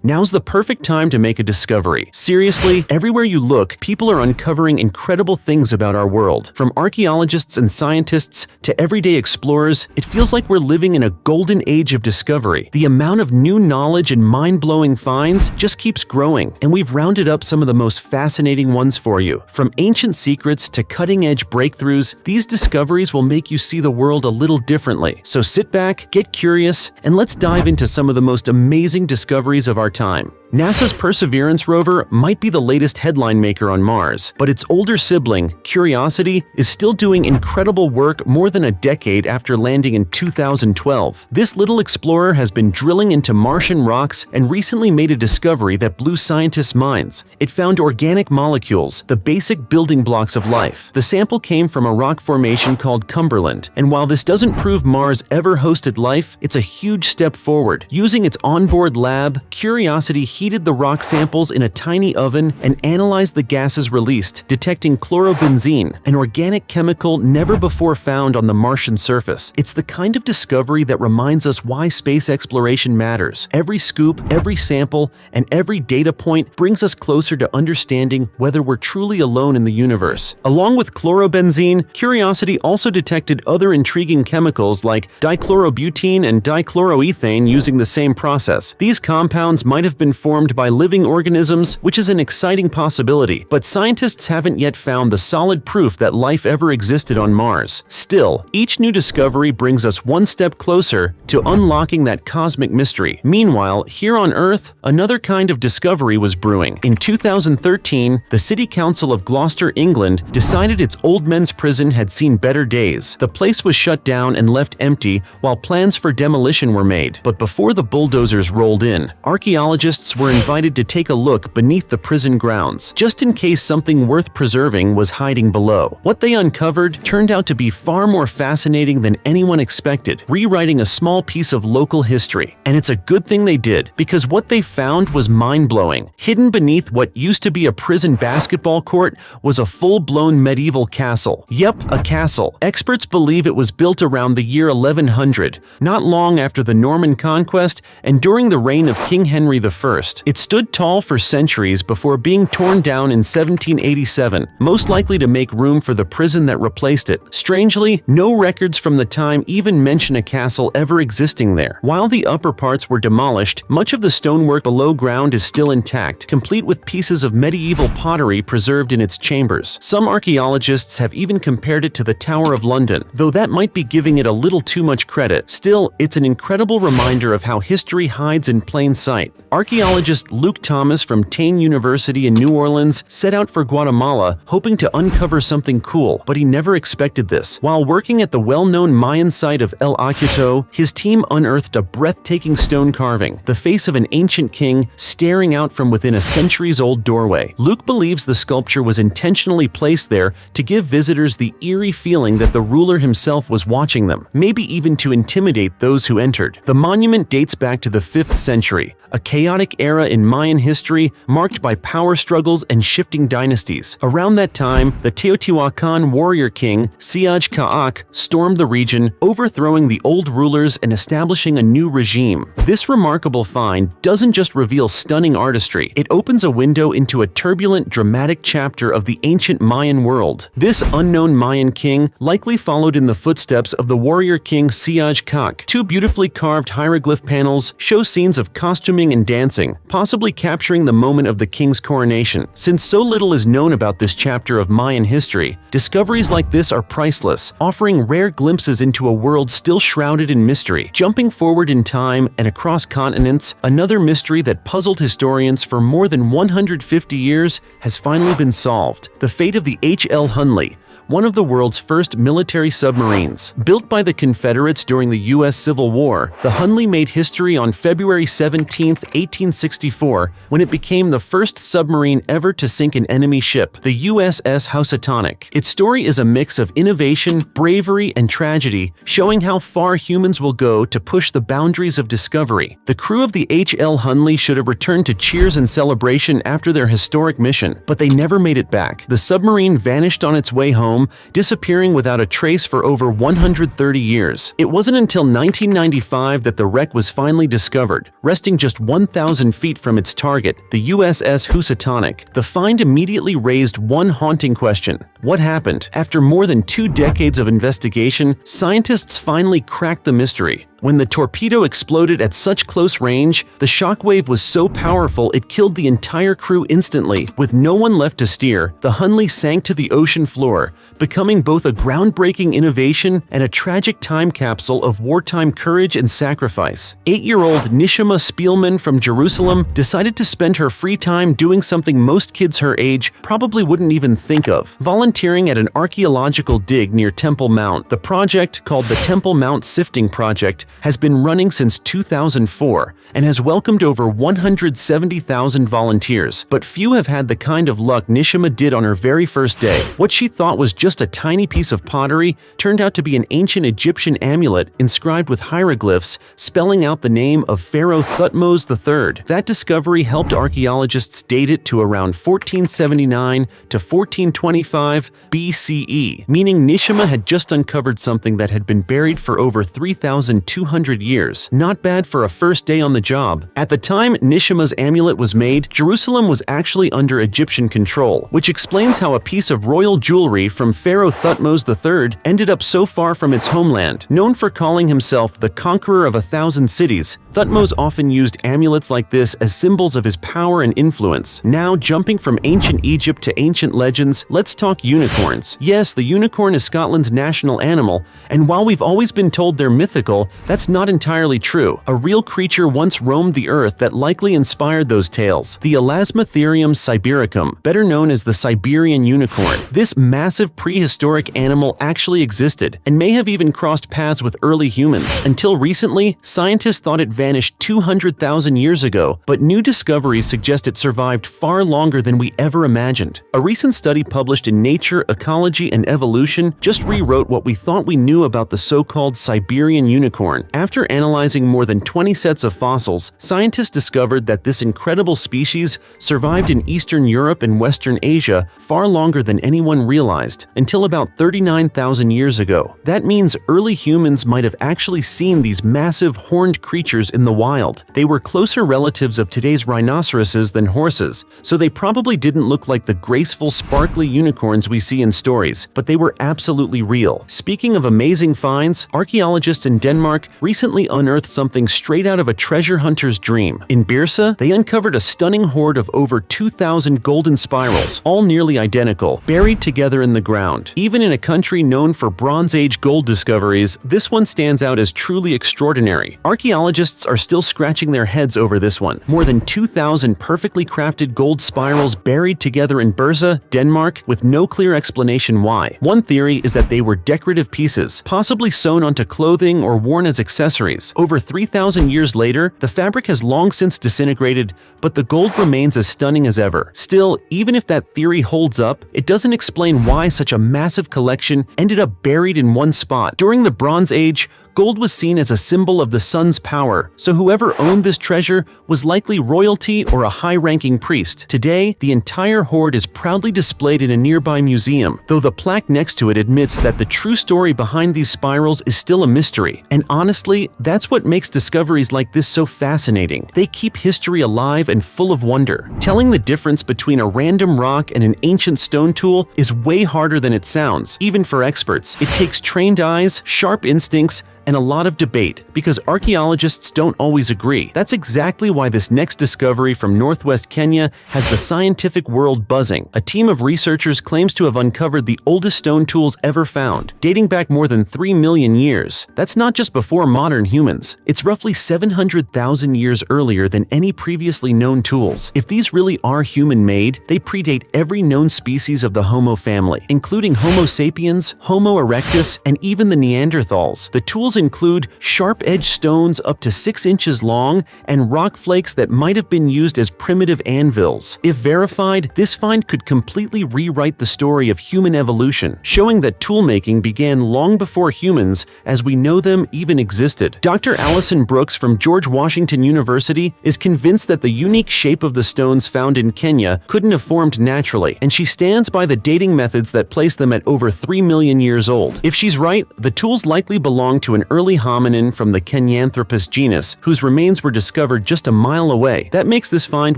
Now's the perfect time to make a discovery. Seriously, everywhere you look, people are uncovering incredible things about our world. From archaeologists and scientists to everyday explorers, it feels like we're living in a golden age of discovery. The amount of new knowledge and mind-blowing finds just keeps growing, and we've rounded up some of the most fascinating ones for you. From ancient secrets to cutting-edge breakthroughs, these discoveries will make you see the world a little differently. So sit back, get curious, and let's dive into some of the most amazing discoveries of our time. NASA's Perseverance rover might be the latest headline maker on Mars, but its older sibling, Curiosity, is still doing incredible work more than a decade after landing in 2012. This little explorer has been drilling into Martian rocks and recently made a discovery that blew scientists' minds. It found organic molecules, the basic building blocks of life. The sample came from a rock formation called Cumberland, and while this doesn't prove Mars ever hosted life, it's a huge step forward. Using its onboard lab, Curiosity heated the rock samples in a tiny oven and analyzed the gases released, detecting chlorobenzene, an organic chemical never before found on the Martian surface. It's the kind of discovery that reminds us why space exploration matters. Every scoop, every sample, and every data point brings us closer to understanding whether we're truly alone in the universe. Along with chlorobenzene, Curiosity also detected other intriguing chemicals like dichlorobutene and dichloroethane using the same process. These compounds might have been formed by living organisms, which is an exciting possibility, but scientists haven't yet found the solid proof that life ever existed on Mars. Still, each new discovery brings us one step closer to unlocking that cosmic mystery. Meanwhile, here on Earth, another kind of discovery was brewing. In 2013, the City Council of Gloucester, England, decided its old men's prison had seen better days. The place was shut down and left empty while plans for demolition were made. But before the bulldozers rolled in, archaeologists were invited to take a look beneath the prison grounds, just in case something worth preserving was hiding below. What they uncovered turned out to be far more fascinating than anyone expected, rewriting a small piece of local history. And it's a good thing they did, because what they found was mind-blowing. Hidden beneath what used to be a prison basketball court was a full-blown medieval castle. Yep, a castle. Experts believe it was built around the year 1100, not long after the Norman conquest and during the reign of King Henry I. It stood tall for centuries before being torn down in 1787, most likely to make room for the prison that replaced it. Strangely, no records from the time even mention a castle ever existing there. While the upper parts were demolished, much of the stonework below ground is still intact, complete with pieces of medieval pottery preserved in its chambers. Some archaeologists have even compared it to the Tower of London, though that might be giving it a little too much credit. Still, it's an incredible reminder of how history hides in plain sight. Archaeologist Luke Thomas from Tane University in New Orleans set out for Guatemala hoping to uncover something cool, but he never expected this. While working at the well-known Mayan site of El Acuto, his team unearthed a breathtaking stone carving, the face of an ancient king staring out from within a centuries-old doorway. Luke believes the sculpture was intentionally placed there to give visitors the eerie feeling that the ruler himself was watching them, maybe even to intimidate those who entered. The monument dates back to the 5th century, a chaotic era in Mayan history marked by power struggles and shifting dynasties. Around that time, the Teotihuacan warrior king, Siaj Ka'ak, stormed the region, overthrowing the old rulers and establishing a new regime. This remarkable find doesn't just reveal stunning artistry, it opens a window into a turbulent, dramatic chapter of the ancient Mayan world. This unknown Mayan king likely followed in the footsteps of the warrior king Siaj Ka'ak. Two beautifully carved hieroglyph panels show scenes of costuming and dancing, possibly capturing the moment of the king's coronation. Since so little is known about this chapter of Mayan history, discoveries like this are priceless, offering rare glimpses into a world still shrouded in mystery. Jumping forward in time and across continents, another mystery that puzzled historians for more than 150 years has finally been solved. The fate of the H.L. Hunley, one of the world's first military submarines. Built by the Confederates during the U.S. Civil War, the Hunley made history on February 17, 1864, when it became the first submarine ever to sink an enemy ship, the USS Housatonic. Its story is a mix of innovation, bravery, and tragedy, showing how far humans will go to push the boundaries of discovery. The crew of the H.L. Hunley should have returned to cheers and celebration after their historic mission, but they never made it back. The submarine vanished on its way home, home, disappearing without a trace for over 130 years. It wasn't until 1995 that the wreck was finally discovered, resting just 1,000 feet from its target, the USS Housatonic. The find immediately raised one haunting question. What happened? After more than 2 decades of investigation, scientists finally cracked the mystery. When the torpedo exploded at such close range, the shockwave was so powerful it killed the entire crew instantly. With no one left to steer, the Hunley sank to the ocean floor, becoming both a groundbreaking innovation and a tragic time capsule of wartime courage and sacrifice. 8-year-old Nishima Spielman from Jerusalem decided to spend her free time doing something most kids her age probably wouldn't even think of: volunteering at an archaeological dig near Temple Mount. The project, called the Temple Mount Sifting Project, has been running since 2004 and has welcomed over 170,000 volunteers. But few have had the kind of luck Nishima did on her very first day. What she thought was just a tiny piece of pottery turned out to be an ancient Egyptian amulet inscribed with hieroglyphs spelling out the name of Pharaoh Thutmose III. That discovery helped archaeologists date it to around 1479 to 1425 BCE, meaning Nishima had just uncovered something that had been buried for over 3,200 years. Not bad for a first day on the job. At the time Nishima's amulet was made, Jerusalem was actually under Egyptian control, which explains how a piece of royal jewelry from Pharaoh Thutmose III ended up so far from its homeland. Known for calling himself the conqueror of 1,000 cities, Thutmose often used amulets like this as symbols of his power and influence. Now, jumping from ancient Egypt to ancient legends, let's talk unicorns. Yes, the unicorn is Scotland's national animal, and while we've always been told they're mythical, that's not entirely true. A real creature once roamed the earth that likely inspired those tales: the Elasmotherium sibericum, better known as the Siberian unicorn. This massive prehistoric animal actually existed and may have even crossed paths with early humans. Until recently, scientists thought it vanished 200,000 years ago, but new discoveries suggest it survived far longer than we ever imagined. A recent study published in Nature, Ecology, and Evolution just rewrote what we thought we knew about the so-called Siberian unicorn. After analyzing more than 20 sets of fossils, scientists discovered that this incredible species survived in Eastern Europe and Western Asia far longer than anyone realized, until about 39,000 years ago. That means early humans might have actually seen these massive horned creatures in the wild. They were closer relatives of today's rhinoceroses than horses, so they probably didn't look like the graceful, sparkly unicorns we see in stories, but they were absolutely real. Speaking of amazing finds, archaeologists in Denmark recently unearthed something straight out of a treasure hunter's dream. In Birsa, they uncovered a stunning hoard of over 2,000 golden spirals, all nearly identical, buried together in the ground. Even in a country known for Bronze Age gold discoveries, this one stands out as truly extraordinary. Archaeologists are still scratching their heads over this one. More than 2,000 perfectly crafted gold spirals buried together in Birsa, Denmark, with no clear explanation why. One theory is that they were decorative pieces, possibly sewn onto clothing or worn as accessories. Over 3,000 years later, the fabric has long since disintegrated, but the gold remains as stunning as ever. Still, even if that theory holds up, it doesn't explain why such a massive collection ended up buried in one spot. During the Bronze Age, gold was seen as a symbol of the sun's power, so whoever owned this treasure was likely royalty or a high-ranking priest. Today, the entire hoard is proudly displayed in a nearby museum, though the plaque next to it admits that the true story behind these spirals is still a mystery. And honestly, that's what makes discoveries like this so fascinating. They keep history alive and full of wonder. Telling the difference between a random rock and an ancient stone tool is way harder than it sounds, even for experts. It takes trained eyes, sharp instincts, and a lot of debate, because archaeologists don't always agree. That's exactly why this next discovery from northwest Kenya has the scientific world buzzing. A team of researchers claims to have uncovered the oldest stone tools ever found, dating back more than 3 million years. That's not just before modern humans. It's roughly 700,000 years earlier than any previously known tools. If these really are human-made, they predate every known species of the Homo family, including Homo sapiens, Homo erectus, and even the Neanderthals. The tools tools include sharp-edged stones up to 6 inches long and rock flakes that might have been used as primitive anvils. If verified, this find could completely rewrite the story of human evolution, showing that toolmaking began long before humans as we know them even existed. Dr. Allison Brooks from George Washington University is convinced that the unique shape of the stones found in Kenya couldn't have formed naturally, and she stands by the dating methods that place them at over 3 million years old. If she's right, the tools likely belong to an early hominin from the Kenyanthropus genus, whose remains were discovered just a mile away. That makes this find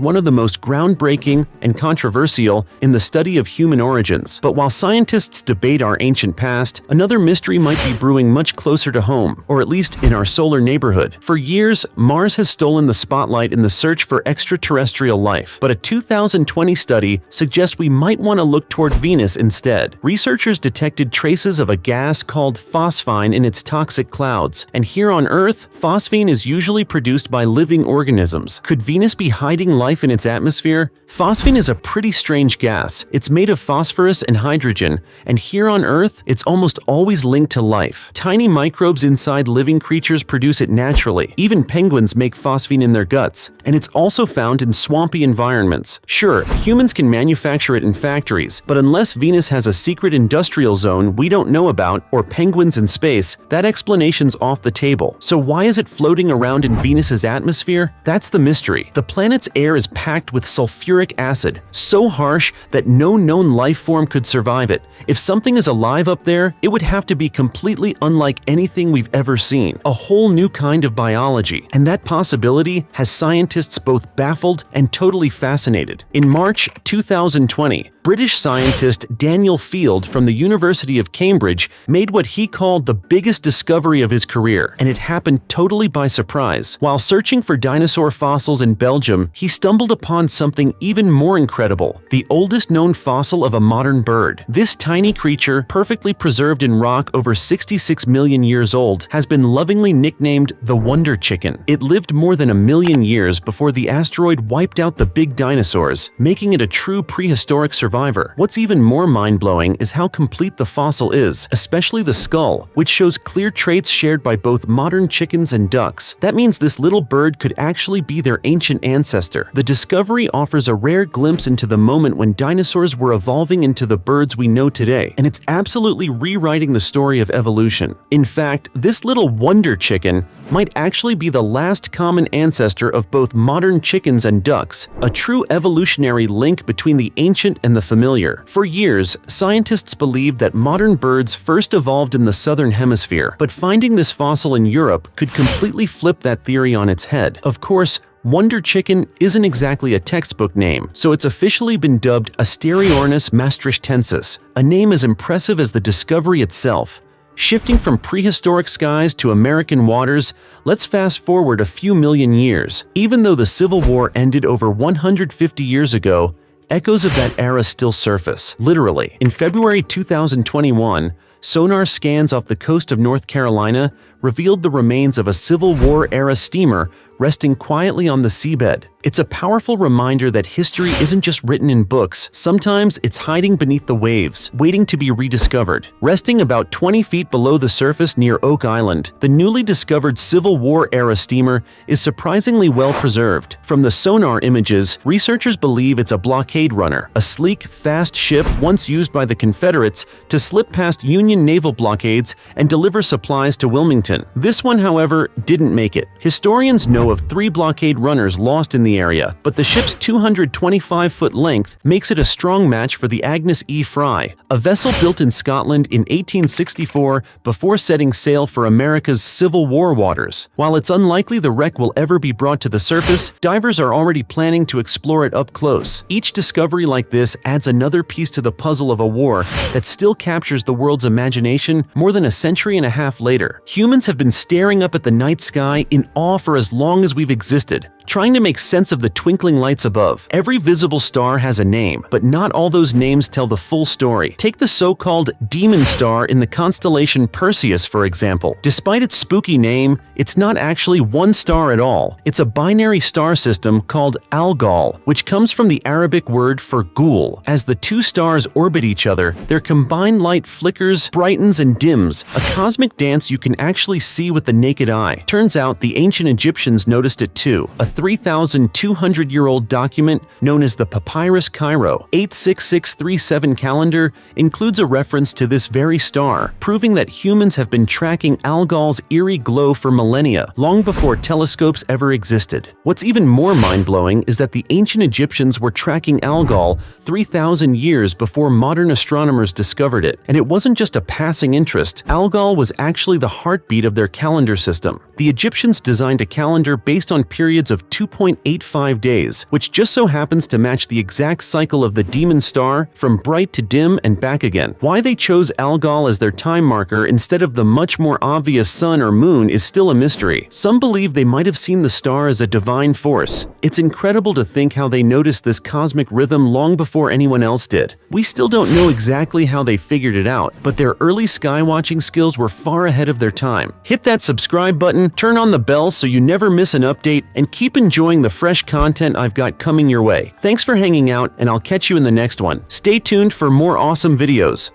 one of the most groundbreaking and controversial in the study of human origins. But while scientists debate our ancient past, another mystery might be brewing much closer to home, or at least in our solar neighborhood. For years, Mars has stolen the spotlight in the search for extraterrestrial life, but a 2020 study suggests we might want to look toward Venus instead. Researchers detected traces of a gas called phosphine in its toxic clouds, and here on Earth, phosphine is usually produced by living organisms. Could Venus be hiding life in its atmosphere? Phosphine is a pretty strange gas. It's made of phosphorus and hydrogen, and here on Earth, it's almost always linked to life. Tiny microbes inside living creatures produce it naturally. Even penguins make phosphine in their guts, and it's also found in swampy environments. Sure, humans can manufacture it in factories, but unless Venus has a secret industrial zone we don't know about, or penguins in space, that explanation's off the table. So why is it floating around in Venus's atmosphere? That's the mystery. The planet's air is packed with sulfuric acid, so harsh that no known life form could survive it. If something is alive up there, it would have to be completely unlike anything we've ever seen. A whole new kind of biology, and that possibility has scientists both baffled and totally fascinated. In March 2020, British scientist Daniel Field from the University of Cambridge made what he called the biggest discovery of his career, and it happened totally by surprise. While searching for dinosaur fossils in Belgium, he stumbled upon something even more incredible: the oldest known fossil of a modern bird. This tiny creature, perfectly preserved in rock over 66 million years old, has been lovingly nicknamed the Wonder Chicken. It lived more than 1 million years before the asteroid wiped out the big dinosaurs, making it a true prehistoric survivor. What's even more mind-blowing is how complete the fossil is, especially the skull, which shows clear traits shared by both modern chickens and ducks. That means this little bird could actually be their ancient ancestor. The discovery offers a rare glimpse into the moment when dinosaurs were evolving into the birds we know today, and it's absolutely rewriting the story of evolution. In fact, this little wonder chicken might actually be the last common ancestor of both modern chickens and ducks, a true evolutionary link between the ancient and the familiar. For years, scientists believed that modern birds first evolved in the southern hemisphere, but finding this fossil in Europe could completely flip that theory on its head. Of course, Wonder Chicken isn't exactly a textbook name, so it's officially been dubbed Asteriornis maastrichtensis, a name as impressive as the discovery itself. Shifting from prehistoric skies to American waters, let's fast forward a few million years. Even though the Civil War ended over 150 years ago, echoes of that era still surface, literally. In February 2021, sonar scans off the coast of North Carolina revealed the remains of a Civil War-era steamer resting quietly on the seabed. It's a powerful reminder that history isn't just written in books. Sometimes it's hiding beneath the waves, waiting to be rediscovered. Resting about 20 feet below the surface near Oak Island, the newly discovered Civil War-era steamer is surprisingly well preserved. From the sonar images, researchers believe it's a blockade runner, a sleek, fast ship once used by the Confederates to slip past Union naval blockades and deliver supplies to Wilmington. This one, however, didn't make it. Historians know of 3 blockade runners lost in the area, but the ship's 225-foot length makes it a strong match for the Agnes E. Fry, a vessel built in Scotland in 1864 before setting sail for America's Civil War waters. While it's unlikely the wreck will ever be brought to the surface, divers are already planning to explore it up close. Each discovery like this adds another piece to the puzzle of a war that still captures the world's imagination more than a century and a half later. Humans have been staring up at the night sky in awe for as long as we've existed, trying to make sense of the twinkling lights above. Every visible star has a name, but not all those names tell the full story. Take the so-called demon star in the constellation Perseus, for example. Despite its spooky name, it's not actually one star at all. It's a binary star system called Algol, which comes from the Arabic word for ghoul. As the two stars orbit each other, their combined light flickers, brightens, and dims, a cosmic dance you can actually see with the naked eye. Turns out the ancient Egyptians noticed it too. A 3,200-year-old document known as the Papyrus Cairo 86637 calendar includes a reference to this very star, proving that humans have been tracking Algol's eerie glow for millennia, long before telescopes ever existed. What's even more mind-blowing is that the ancient Egyptians were tracking Algol 3,000 years before modern astronomers discovered it. And it wasn't just a passing interest. Algol was actually the heartbeat of their calendar system. The Egyptians designed a calendar based on periods of 2.85 days, which just so happens to match the exact cycle of the demon star from bright to dim and back again. Why they chose Algol as their time marker instead of the much more obvious sun or moon is still a mystery. Some believe they might have seen the star as a divine force. It's incredible to think how they noticed this cosmic rhythm long before anyone else did. We still don't know exactly how they figured it out, but their early sky watching skills were far ahead of their time. Hit that subscribe button, turn on the bell so you never miss an update, and keep enjoying the fresh content I've got coming your way. Thanks for hanging out, and I'll catch you in the next one. Stay tuned for more awesome videos.